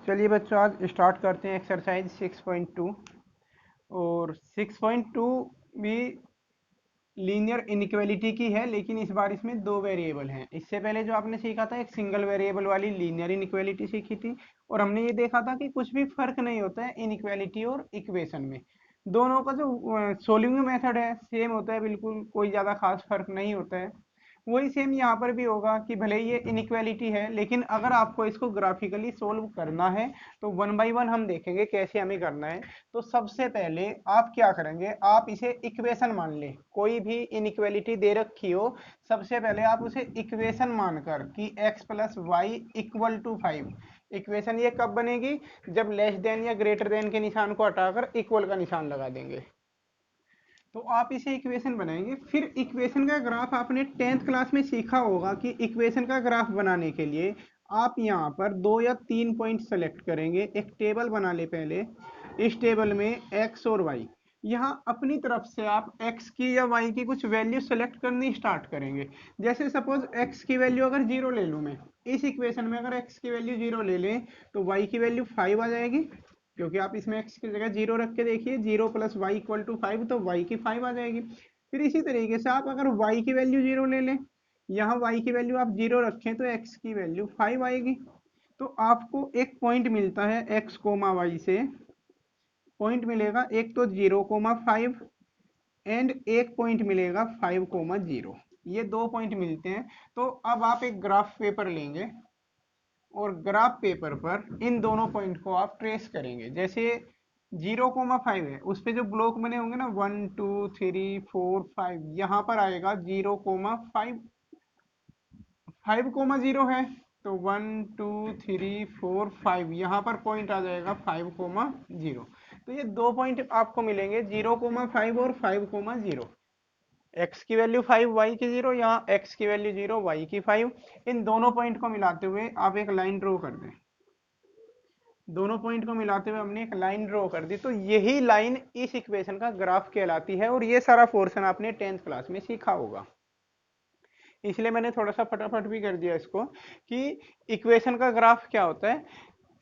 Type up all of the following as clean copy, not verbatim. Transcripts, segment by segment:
चलिए बच्चों, आज स्टार्ट करते हैं एक्सरसाइज 6.2। और 6.2 भी लीनियर इनइक्वालिटी की है, लेकिन इस बार इसमें दो वेरिएबल हैं। इससे पहले जो आपने सीखा था, एक सिंगल वेरिएबल वाली लीनियर इनइक्वालिटी सीखी थी, और हमने ये देखा था कि कुछ भी फर्क नहीं होता है इनइक्वालिटी और इक्वेशन में। दोनों का जो सोल्विंग मेथड है सेम होता है, बिल्कुल कोई ज़्यादा खास फर्क नहीं होता है। वही सेम यहाँ पर भी होगा कि भले ही ये इनइक्वालिटी है, लेकिन अगर आपको इसको ग्राफिकली सोल्व करना है तो वन बाय वन हम देखेंगे कैसे हमें करना है। तो सबसे पहले आप क्या करेंगे, आप इसे इक्वेशन मान लें। कोई भी इनइक्वालिटी दे रखी हो, सबसे पहले आप उसे इक्वेशन मानकर कि x plus y equal to 5। Equation ये कब बनेगी, जब लेस देन या ग्रेटर देन के निशान को हटाकर इक्वल का निशान लगा देंगे। तो आप इसे इक्वेशन बनाएंगे। फिर इक्वेशन का ग्राफ आपने 10th क्लास में सीखा होगा कि इक्वेशन का ग्राफ बनाने के लिए आप यहाँ पर 2 या 3 पॉइंट सेलेक्ट करेंगे। एक टेबल बना ले पहले। इस टेबल में x और y, यहाँ अपनी तरफ से आप x की या y की कुछ वैल्यू सेलेक्ट करनी स्टार्ट करेंगे। जैसे सपोज x की वैल्यू अगर 0 ले लूँ मैं, इस इक्वेशन में अगर x की वैल्यू 0 ले लें तो y की वैल्यू 5 आ जाएगी, क्योंकि आप इसमें x की जगह 0 रख के देखिए। 0 प्लस वाई इक्वल टू 5, तो y की 5 आ जाएगी। फिर इसी तरीके से आप अगर y की वैल्यू 0 ले लें, यहाँ y की वैल्यू आप 0 रखें तो x की वैल्यू 5 आएगी। तो आपको एक पॉइंट मिलता है x कोमा y से। पॉइंट मिलेगा एक तो 0,5 एंड एक पॉइंट मिलेगा 5,0। ये दो पॉइंट मिलते हैं। तो अब आप एक ग्राफ पेपर लेंगे और ग्राफ पेपर पर इन दोनों पॉइंट को आप ट्रेस करेंगे। जैसे 0,5 है, उस पे जो ब्लॉक बने होंगे ना 1 2 3 4 5, यहाँ पर आएगा 0,5। 5,0 है तो 1 2 3 4 5, यहाँ पर पॉइंट आ जाएगा 5,0। तो ये दो पॉइंट आपको मिलेंगे, 0,5 और 5,0। x की वैल्यू 5, y की 0, यहाँ x की वैल्यू 0, y की 5। इन दोनों पॉइंट को मिलाते हुए आप एक लाइन ड्रॉ कर दें। दोनों पॉइंट को मिलाते हुए हमने एक लाइन ड्रॉ कर दी, तो यही लाइन इस इक्वेशन का ग्राफ कहलाती है। और ये सारा पोर्शन आपने 10th क्लास में सीखा होगा, इसलिए मैंने थोड़ा सा फटाफट भी कर दिया इसको कि इक्वेशन का ग्राफ क्या होता है।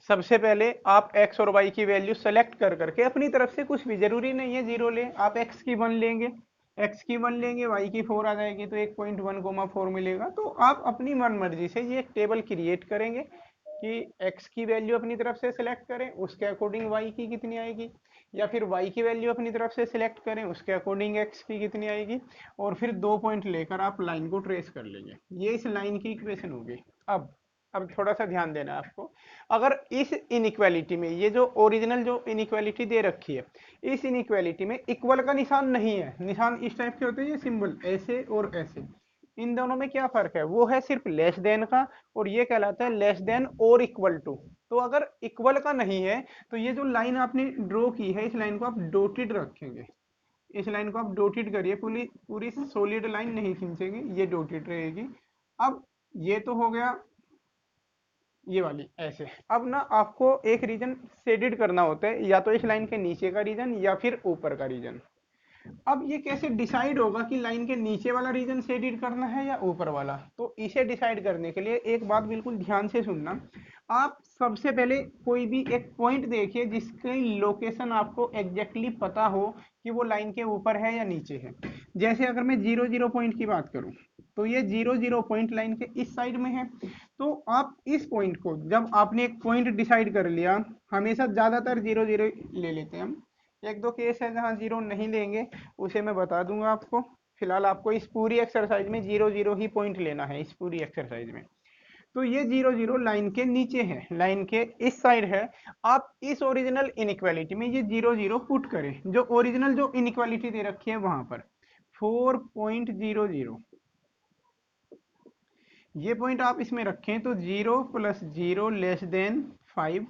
सबसे पहले आप x और y की वैल्यू सेलेक्ट कर करके अपनी तरफ से, कुछ भी जरूरी नहीं है 0 ले, आप x की 1 लेंगे, x की 1 लेंगे, y की 4 आ जाएगी तो 1.1,4 मिलेगा। तो आप अपनी मन मर्जी से ये एक टेबल क्रिएट करेंगे कि x की वैल्यू अपनी तरफ से सिलेक्ट करें, उसके अकॉर्डिंग y की कितनी आएगी, या फिर y की वैल्यू अपनी तरफ से सिलेक्ट करें, उसके अकॉर्डिंग x की कितनी आएगी। और फिर दो पॉइंट लेकर आप लाइन को ट्रेस कर लेंगे। ये इस लाइन की इक्वेशन होगी। अब थोड़ा सा ध्यान देना है आपको। अगर इस इनइक्वालिटी में ये जो ओरिजिनल जो इनइक्वालिटी दे रखी है, इस इनइक्वालिटी में इक्वल का निशान नहीं है। निशान इस टाइप के होते हैं, ये सिंबल ऐसे और ऐसे। इन दोनों में क्या फर्क है, वो है सिर्फ लेस देन का, और ये कहलाता है लेस देन और इक्वल टू। तो अगर इक्वल का नहीं है तो ये जो लाइन आपने ड्रॉ की है, इस लाइन को आप डॉटेड रखेंगे। इस लाइन को आप डॉटेड करिए, पूरी पूरी सॉलिड लाइन नहीं खींचेंगे, ये डॉटेड रहेगी। अब ये तो हो गया ये वाली ऐसे। अब ना आपको एक रीजन शेडेड करना होता है, या तो इस लाइन के नीचे का रीजन या फिर ऊपर का रीजन। अब ये कैसे डिसाइड होगा कि लाइन के नीचे वाला रीजन शेडेड करना है या ऊपर वाला। तो इसे डिसाइड करने के लिए एक बात बिल्कुल ध्यान से सुनना। आप सबसे पहले कोई भी एक पॉइंट देखिए जिसकी लोकेशन आपको एग्जैक्टली पता हो कि वो लाइन के ऊपर है या नीचे है। जैसे अगर मैं 0 0 पॉइंट की बात करूं, तो ये 0 0 पॉइंट लाइन के इस साइड में है। तो आप इस पॉइंट को, जब आपने एक पॉइंट डिसाइड कर लिया, हमेशा ज्यादातर 0 0 ले लेते हैं हम। एक दो केस है जहाँ 0 नहीं लेंगे, उसे मैं बता दूंगा आपको। फिलहाल आपको इस पूरी एक्सरसाइज में 0 0 ही पॉइंट लेना है, इस पूरी एक्सरसाइज में। तो ये 0 0 लाइन के नीचे है, लाइन के इस साइड है। आप इस ओरिजिनल इनइक्वालिटी में ये 0 0 पुट करें, जो ओरिजिनल जो इनइक्वालिटी दे रखी है वहां पर 4.00। ये पॉइंट आप इसमें रखें तो 0 प्लस 0 लेस देन 5।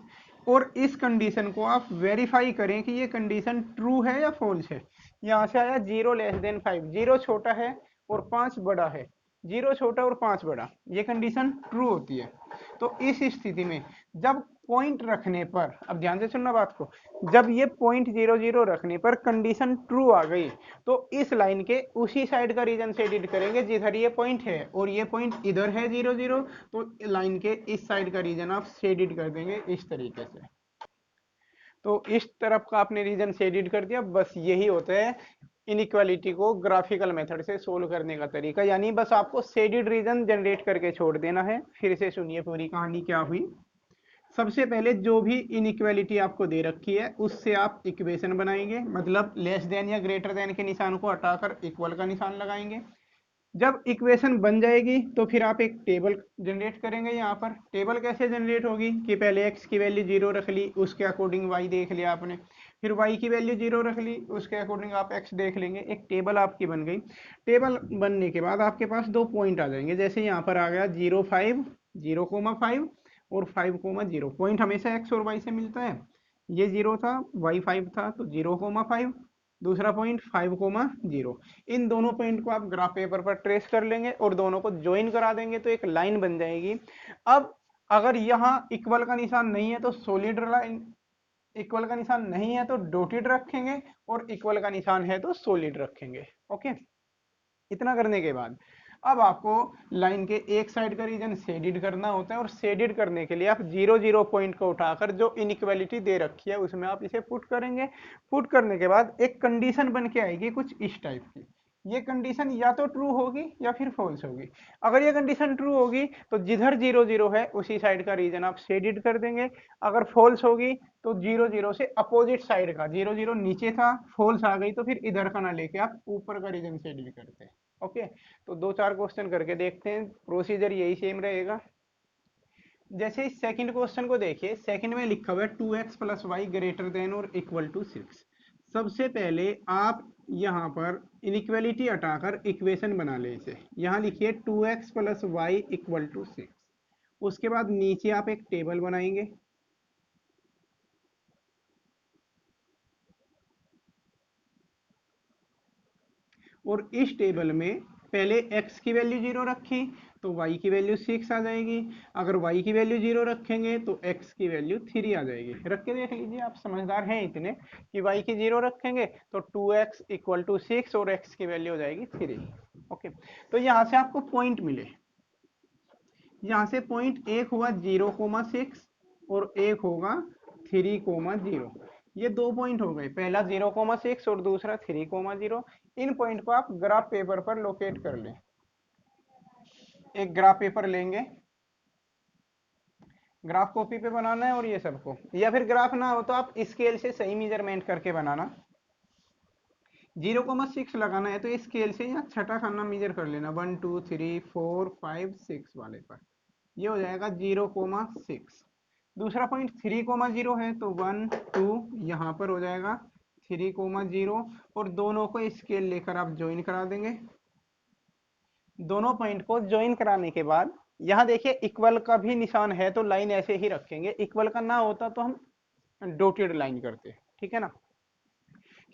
और इस कंडीशन को आप वेरीफाई करें कि ये कंडीशन ट्रू है या फॉल्स है। यहाँ से आया 0 लेस देन 5, 0 छोटा है और 5 बड़ा है, 0 छोटा और 5 बड़ा, ये कंडीशन ट्रू होती है। तो इस स्थिति में जब पॉइंट रखने पर, अब ध्यान से सुनना बात को, जब ये पॉइंट 0 0 रखने पर कंडीशन ट्रू आ गई तो इस लाइन के उसी साइड का रीजन से एडिट करेंगे जिधर ये पॉइंट है, और ये पॉइंट इधर है 0 0, तो लाइन के इस साइड का रीजन आप शेडिड कर देंगे इस तरीके से। तो इस तरफ का आपने रीजन शेडिड कर दिया। बस यही होता है इनइक्वालिटी को ग्राफिकल मेथड से सोल्व करने का तरीका, यानी बस आपको शेडिड रीजन जनरेट करके छोड़ देना है। फिर से सुनिए पूरी कहानी क्या हुई। सबसे पहले जो भी इनइक्वालिटी आपको दे रखी है उससे आप इक्वेशन बनाएंगे, मतलब लेस देन या ग्रेटर देन के निशान को हटाकर इक्वल का निशान लगाएंगे। जब इक्वेशन बन जाएगी तो फिर आप एक टेबल जनरेट करेंगे। यहाँ पर टेबल कैसे जनरेट होगी कि पहले x की वैल्यू 0 रख ली, उसके अकॉर्डिंग y देख लिया आपने, फिर y की वैल्यू 0 रख ली, उसके अकॉर्डिंग आप x देख लेंगे। एक टेबल आपकी बन गई। टेबल बनने के बाद आपके पास दो पॉइंट आ जाएंगे, जैसे यहाँ पर आ गया 0 5 0,5 और 5,0। पॉइंट हमेशा x और y से मिलता है। ये 0 था, y 5 था, तो 0,5, दूसरा पॉइंट 5,0। इन दोनों पॉइंट को आप ग्राफ पेपर पर ट्रेस कर लेंगे और दोनों को ज्वाइन करा देंगे तो एक लाइन बन जाएगी। अब अगर यहाँ इक्वल का निशान नहीं है तो सॉलिड लाइन, इक्वल का निशान नहीं है तो डॉटेड रखेंगे, और इक्वल का निशान है तो सॉलिड रखेंगे। ओके, इतना करने के बाद अब आपको लाइन के एक साइड का रीजन शेडिड करना होता है, और शेडिड करने के लिए आप 0 0 पॉइंट को उठाकर जो इनइक्वालिटी दे रखी है उसमें आप इसे पुट करेंगे। पुट करने के बाद एक कंडीशन बन के आएगी कुछ इस टाइप की। ये कंडीशन या तो ट्रू होगी या फिर फॉल्स होगी। अगर ये कंडीशन ट्रू होगी तो जिधर 0 0 है उसी साइड का रीजन आप शेडिड कर देंगे। अगर फॉल्स होगी तो 0 0 से अपोजिट साइड का, 0 0 नीचे था, फॉल्स आ गई तो फिर इधर का ना लेके आप ऊपर का रीजन शेडिड करते हैं। ओके, तो दो चार क्वेश्चन करके देखते हैं। प्रोसीजर यही सेम रहेगा। जैसे इस सेकंड क्वेश्चन को देखिए, सेकंड में लिखा हुआ है 2x plus y greater than और इक्वल टू 6। सबसे पहले आप यहाँ पर इनइक्वालिटी हटाकर इक्वेशन बना ले। इसे यहाँ लिखिए 2x plus y equal to 6। उसके बाद नीचे आप एक टेबल बनाएंगे, और इस टेबल में पहले x की वैल्यू 0 रखी तो y की वैल्यू 6 आ जाएगी। अगर y की वैल्यू 0 रखेंगे तो x की वैल्यू 3 आ जाएगी। रख के देख लीजिए, आप समझदार हैं इतने कि y की 0 रखेंगे तो 2x इक्वल टू 6 और x की वैल्यू हो जाएगी 3। ओके, तो यहाँ से आपको पॉइंट मिले। यहाँ से पॉइंट एक हुआ 0,6 और एक होगा 3,0। ये दो पॉइंट हो गए, पहला 0,6 और दूसरा 3,0। इन पॉइंट को आप ग्राफ पेपर पर लोकेट कर लें। एक ग्राफ पेपर लेंगे, ग्राफ कॉपी पे बनाना है, और ये सबको, या फिर ग्राफ ना हो तो आप स्केल से सही मेजरमेंट करके बनाना। 0,6 लगाना है तो स्केल से या छठा खाना मेजर कर लेना, 1 2 3 4 5 6 वाले पर। ये हो जाएगा 0,6। दूसरा पॉइंट 3,0 है तो 1 2 यहाँ पर हो जाएगा 3,0, और दोनों को स्केल लेकर आप ज्वाइन करा देंगे। दोनों पॉइंट को ज्वाइन कराने के बाद यहाँ देखिए इक्वल का भी निशान है तो लाइन ऐसे ही रखेंगे, इक्वल का ना होता तो हम डॉटेड लाइन करते, ठीक है ना।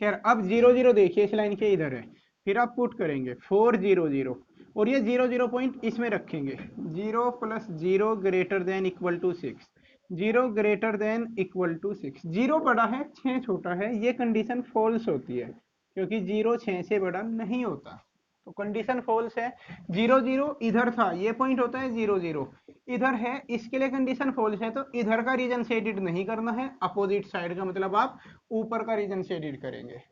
खैर, अब 0 0 देखिए इस लाइन के इधर है, फिर आप पुट करेंगे 4 0 0, और ये 0 0 पॉइंट इसमें रखेंगे। 0 plus 0 greater than equal to 6, 0 greater than equal to 6। 0 बड़ा है 6 छोटा है, ये कंडीशन फॉल्स होती है क्योंकि 0 6 से बड़ा नहीं होता, तो कंडीशन फॉल्स है। 0 0 इधर था, ये पॉइंट होता है 0 0 इधर है, इसके लिए कंडीशन फॉल्स है, तो इधर का रीजन से एडिट नहीं करना है, अपोजिट साइड का, मतलब आप ऊपर का रीजन से एडिट करेंगे।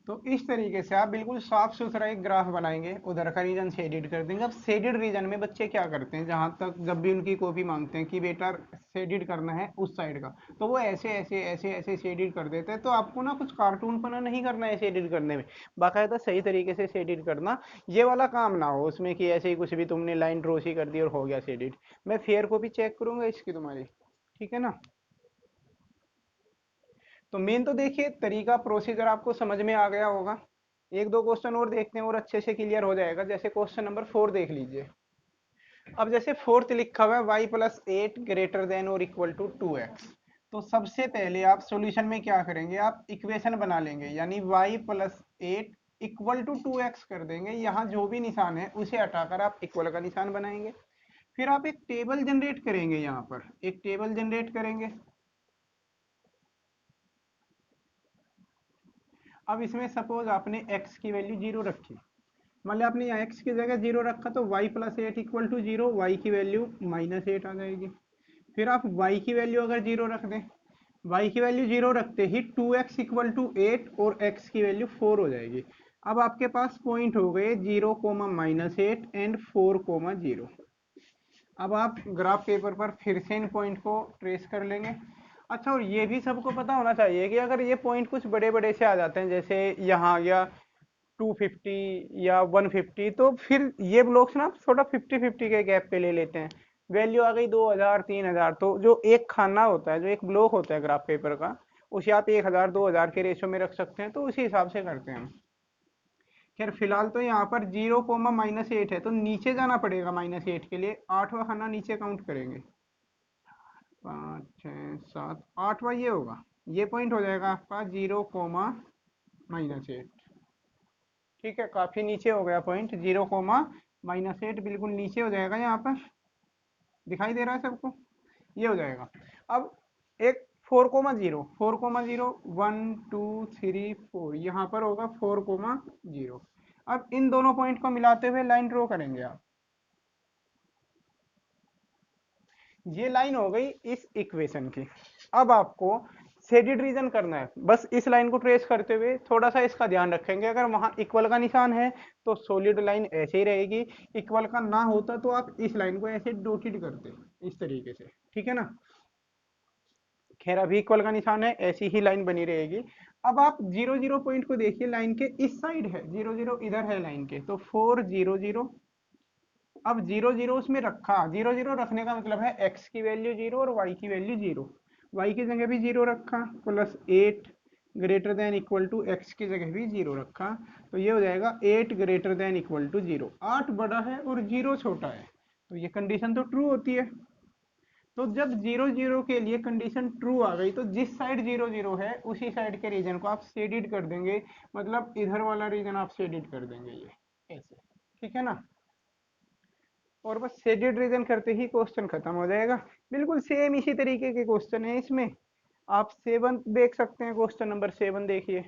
तो इस तरीके से आप बिल्कुल साफ सुथरा एक ग्राफ बनाएंगे, उधर का रीजन शेडिड कर देंगे। अब शेडिड रीजन में बच्चे क्या करते हैं, जहां तक जब भी उनकी कॉपी मांगते हैं कि बेटा शेडिड करना है उस साइड का, तो वो ऐसे ऐसे ऐसे ऐसे शेडिड कर देते हैं। तो आपको ना कुछ कार्टून पना नहीं करना है शेडिड करने में, बाकायदा सही तरीके से शेडिड करना। ये वाला काम ना हो उसमें कि ऐसे ही कुछ भी तुमने लाइन ड्रॉ सी कर दी और हो गया शेडिड। मैं फेयर कॉपी चेक करूंगा इसकी तुम्हारी, ठीक है ना। तो मेन तो देखिए तरीका, प्रोसीजर आपको समझ में आ गया होगा। एक दो क्वेश्चन और देखते हैं और अच्छे से क्लियर हो जाएगा। जैसे क्वेश्चन नंबर 4 देख लीजिए। अब जैसे फोर्थ लिखा हुआ है y प्लस 8 ग्रेटर देन और इक्वल टू 2x। तो सबसे पहले आप सॉल्यूशन में क्या करेंगे, आप इक्वेशन बना लेंगे, यानी y plus 8 equal to 2x कर देंगे। यहाँ जो भी निशान है उसे हटाकर आप इक्वल का निशान बनाएंगे। फिर आप एक टेबल जनरेट करेंगे, यहाँ पर एक टेबल जनरेट करेंगे। अब इसमें सपोज आपने x की वैल्यू 0 रखी, मान लिया आपने यहाँ x की जगह 0 रखा, तो y plus 8 equal to 0, y की वैल्यू -8 आ जाएगी। फिर आप y की वैल्यू अगर 0 रख दें, y की वैल्यू 0 रखते ही 2x इक्वल टू 8 और x की वैल्यू 4 हो जाएगी। अब आपके पास पॉइंट हो गए 0, -8 एंड 4, 0। अब आप ग्राफ पेपर पर फिर से इन पॉइंट को ट्रेस कर लेंगे। अच्छा, और ये भी सबको पता होना चाहिए कि अगर ये पॉइंट कुछ बड़े बड़े से आ जाते हैं, जैसे यहाँ या 250 या 150, तो फिर ये ब्लॉक्स ना थोड़ा 50-50 के गैप पे ले लेते हैं। वैल्यू आ गई 2000, 3000, तो जो एक खाना होता है, जो एक ब्लॉक होता है ग्राफ पेपर का, उसे आप 1000, 2000 के रेशो में रख सकते हैं, तो उसी हिसाब से करते हैं हम। खैर फिलहाल तो यहाँ पर 0, -8 है, तो नीचे जाना पड़ेगा -8 के लिए। 8वां खाना नीचे काउंट करेंगे, 5, 6, 7, 8वां ये होगा, ये पॉइंट हो जाएगा आपका 0, -8। ठीक है, काफी नीचे हो गया पॉइंट, 0, -8 बिल्कुल नीचे हो जाएगा। यहाँ पर दिखाई दे रहा है सबको, ये हो जाएगा। अब एक 4, 0, 4, 0, 1, 2, 3, 4, यहाँ पर होगा 4, 0। अब इन दोनों पॉइंट को मिलाते हुए लाइन ड्रॉ करेंगे आप। ये लाइन हो गई इस इक्वेशन की। अब आपको शेडेड रीजन करना है, बस इस लाइन को ट्रेस करते हुए थोड़ा सा इसका ध्यान रखेंगे। अगर वहां इक्वल का निशान है तो सॉलिड लाइन ऐसे ही रहेगी, इक्वल का ना होता तो आप इस लाइन को ऐसे डॉटेड करते इस तरीके से, ठीक है ना। खैर अभी इक्वल का निशान है, ऐसी ही लाइन बनी रहेगी। अब आप 0, 0 पॉइंट को देखिए, लाइन के इस साइड है 0, 0 इधर है लाइन के, तो 4, 0, 0। अब 0, 0 उसमें रखा, 0, 0 रखने का मतलब है x की वैल्यू 0 और y की वैल्यू 0। y की जगह भी 0 रखा, +8 greater than equal to x की जगह भी 0 रखा, तो ये हो जाएगा 8 ग्रेटर देन इक्वल टू 0। 8 बड़ा है और 0 छोटा है, तो ये कंडीशन तो ट्रू होती है। तो जब 0, 0 के लिए कंडीशन ट्रू आ गई, तो जिस साइड 0, 0 है उसी साइड के रीजन को आप शेडेड कर देंगे, मतलब इधर वाला रीजन आप शेडेड कर देंगे, ये ऐसे, ठीक है ना। और बस शेडेड रीजन करते ही क्वेश्चन खत्म हो जाएगा। बिल्कुल सेम इसी तरीके के क्वेश्चन है इसमें। आप 7 देख सकते हैं, क्वेश्चन नंबर 7 देखिए।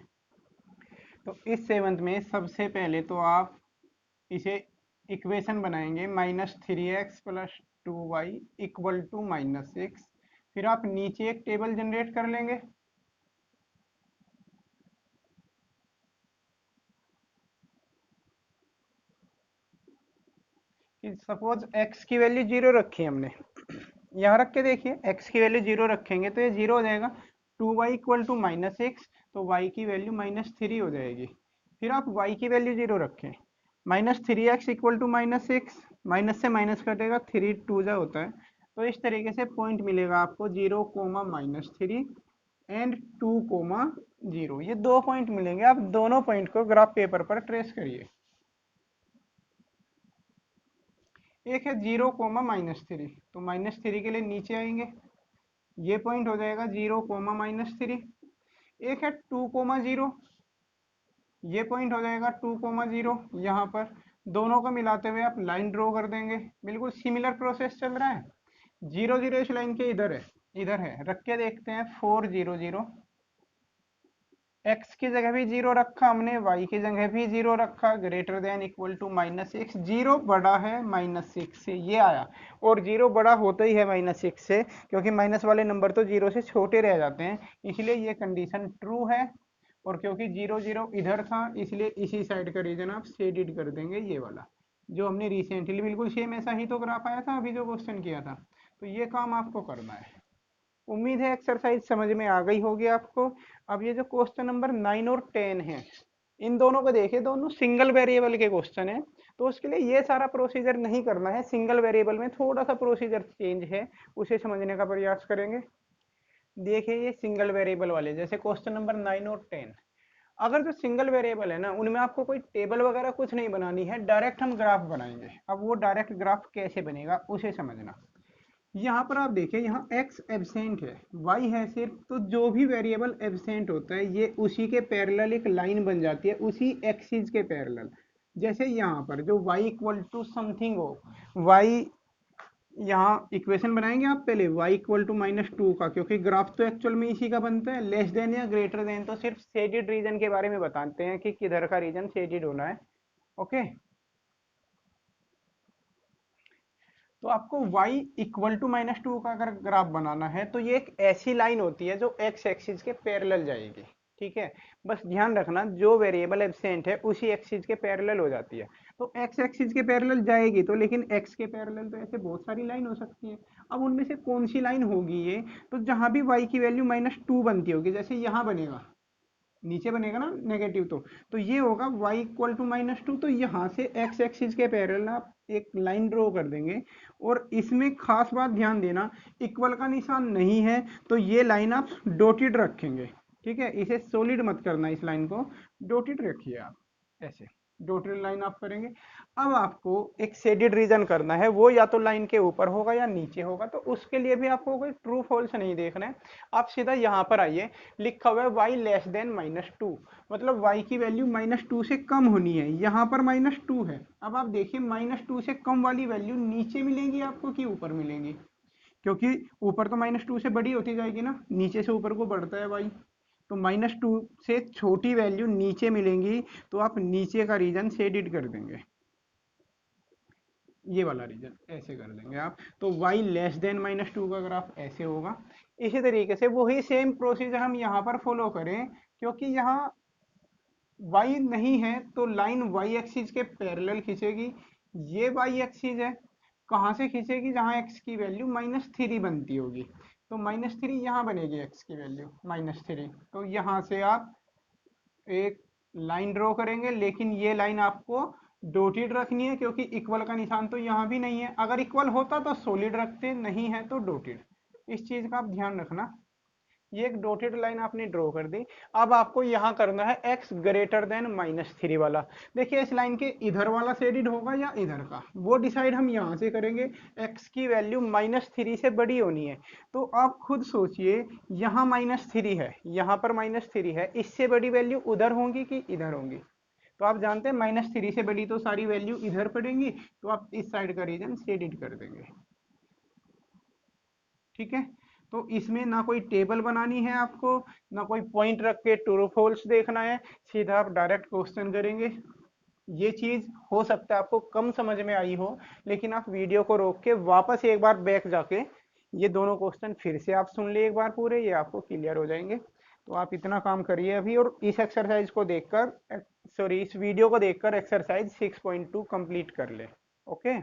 तो इस 7 में सबसे पहले तो आप इसे इक्वेशन बनाएंगे, -3x + 2y इक्वल टू -6। फिर आप नीचे एक टेबल जनरेट कर लेंगे। कि सपोज x की वैल्यू 0 रखी है हमने, यहाँ रख के देखिए, x की वैल्यू 0 रखेंगे तो ये 0 हो जाएगा। 2y इक्वल टू -6, तो y की वैल्यू -3 हो जाएगी। फिर आप y की वैल्यू 0 रखें, -3x इक्वल टू -6, माइनस से माइनस कटेगा, 3 2 जा होता है, तो इस तरीके से पॉइंट मिलेगा आपको 0, -3 एंड 2, 0। ये दो पॉइंट मिलेंगे, आप दोनों पॉइंट को ग्राफ पेपर पर ट्रेस करिए। एक है 0, -3, तो -3 के लिए नीचे आएंगे, ये पॉइंट हो जाएगा 0, -3। एक है 2, 0, ये पॉइंट हो जाएगा 2, 0। यहाँ पर दोनों को मिलाते हुए आप लाइन ड्रॉ कर देंगे। बिल्कुल सिमिलर प्रोसेस चल रहा है। 0, 0 इस लाइन के इधर है, इधर है, रख के देखते हैं। 4, 0, 0, x की जगह भी 0 रखा हमने, y की जगह भी 0 रखा, ग्रेटर देन इक्वल टू -6। 0 बड़ा है -6 से, ये आया। और 0 बड़ा होता ही है -6 से, क्योंकि माइनस वाले नंबर तो 0 से छोटे रह जाते हैं, इसलिए ये कंडीशन ट्रू है। और क्योंकि 0, 0 इधर था, इसलिए इसी साइड का रीजन आप शेडेड कर देंगे, ये वाला जो हमने रिसेंटली, बिल्कुल सेम ऐसा ही तो ग्राफ आया था अभी जो क्वेश्चन किया था। तो ये काम आपको करना है। उम्मीद है एक्सरसाइज समझ में आ गई होगी आपको। अब ये जो क्वेश्चन नंबर 9 और 10 है, इन दोनों को देखिए, दोनों सिंगल वेरिएबल के क्वेश्चन है, तो उसके लिए ये सारा प्रोसीजर नहीं करना है। सिंगल वेरिएबल में थोड़ा सा प्रोसीजर चेंज है, उसे समझने का प्रयास करेंगे। देखिए ये सिंगल वेरिएबल वाले, जैसे क्वेश्चन नंबर 9 और 10, अगर जो सिंगल वेरिएबल है ना, उनमें आपको कोई टेबल वगैरह कुछ नहीं बनानी है, डायरेक्ट हम ग्राफ बनाएंगे। अब वो डायरेक्ट ग्राफ कैसे बनेगा उसे समझना। यहाँ पर आप देखिए, यहाँ x एब्सेंट है, y है सिर्फ, तो जो भी वेरिएबल एब्सेंट होता है ये उसी के पैरेलल एक लाइन बन जाती है, उसी एक्सिस के पैरेलल। जैसे यहाँ पर जो y इक्वल टू समथिंग हो, y यहाँ इक्वेशन बनाएंगे आप पहले y इक्वल टू -2 का, क्योंकि ग्राफ तो एक्चुअल में इसी का बनता है। लेस देन या ग्रेटर देन तो सिर्फ शेडेड रीजन के बारे में बताते हैं कि किधर का रीजन शेडेड होना है। ओके, तो आपको y इक्वल टू -2 का अगर ग्राफ बनाना है तो ये एक ऐसी लाइन होती है जो x एक्सिस के पैरेलल जाएगी। ठीक है, बस ध्यान रखना जो वेरिएबल एब्सेंट है उसी एक्सिस के पैरेलल हो जाती है। तो x एक्सिस के पैरेलल जाएगी तो, लेकिन x के पैरेलल तो ऐसे बहुत सारी लाइन हो सकती है। अब उनमें से कौन सी लाइन होगी ये, तो जहां भी y की वैल्यू -2 बनती होगी, जैसे यहाँ बनेगा, नीचे बनेगा ना नेगेटिव, तो ये होगा y इक्वल टू -2। तो यहाँ से x एक्सिस के पैरेलल आप एक लाइन ड्रॉ कर देंगे। और इसमें खास बात ध्यान देना, इक्वल का निशान नहीं है तो ये लाइन आप डॉटेड रखेंगे। ठीक है, इसे सॉलिड मत करना, इस लाइन को डॉटेड रखिए आप, ऐसे डॉटेड लाइन आप करेंगे। अब आपको एक शेडेड रीजन करना है, वो या तो लाइन के ऊपर होगा या नीचे होगा। तो उसके लिए भी आपको कोई ट्रू फॉल्स नहीं देखना है, आप सीधा यहाँ पर आइए, लिखा हुआ है y लेस देन -2, मतलब y की वैल्यू -2 से कम होनी है। यहाँ पर -2 है। अब आप देखिए -2 से कम वाली वैल्यू नीचे मिलेगी आपको कि ऊपर मिलेगी, क्योंकि ऊपर तो -2 से बड़ी होती जाएगी ना, नीचे से ऊपर को बढ़ता है y। तो -2 से छोटी वैल्यू नीचे मिलेंगी, तो आप नीचे का रीजन शेडेड कर देंगे, ये वाला रीजन ऐसे कर देंगे आप। तो y लेस देन -2 का ग्राफ ऐसे होगा। इसी तरीके से वही सेम प्रोसीजर हम यहाँ पर फॉलो करें, क्योंकि यहाँ y नहीं है तो लाइन y एक्सिस के पैरेलल खींचेगी। ये y एक्सिस है, कहाँ से खींचेगी, जहाँ x की वैल्यू -3 बनती होगी। तो -3 यहाँ बनेगी x की वैल्यू -3। तो यहाँ से आप एक लाइन ड्रॉ करेंगे, लेकिन ये लाइन आपको डॉटेड रखनी है, क्योंकि इक्वल का निशान तो यहाँ भी नहीं है। अगर इक्वल होता तो सॉलिड रखते, नहीं है तो डॉटेड। इस चीज का आप ध्यान रखना। ये एक डॉटेड लाइन आपने ड्रॉ कर दी। अब आपको यहाँ करना है x ग्रेटर देन -3 वाला। देखिए इस लाइन के इधर वाला शेडेड होगा या इधर का, वो डिसाइड हम यहाँ से करेंगे। x की वैल्यू -3 से बड़ी होनी है। तो आप खुद सोचिए, यहाँ -3 है, यहाँ पर -3 है, इससे बड़ी वैल्यू उधर होंगी कि इधर होंगी। तो आप जानते हैं -3 से बड़ी तो सारी वैल्यू इधर पड़ेंगी, तो आप इस साइड का रीजन शेडेड कर देंगे। ठीक है, तो इसमें ना कोई टेबल बनानी है आपको, ना कोई पॉइंट रख के ट्रू फॉल्स देखना है, सीधा आप डायरेक्ट क्वेश्चन करेंगे। ये चीज हो सकता है आपको कम समझ में आई हो, लेकिन आप वीडियो को रोक के वापस एक बार बैक जाके ये दोनों क्वेश्चन फिर से आप सुन ले एक बार पूरे, ये आपको क्लियर हो जाएंगे। तो आप इतना काम करिए अभी, और इस एक्सरसाइज को देखकर, सॉरी इस वीडियो को देखकर एक्सरसाइज 6.2 कंप्लीट कर ले। ओके।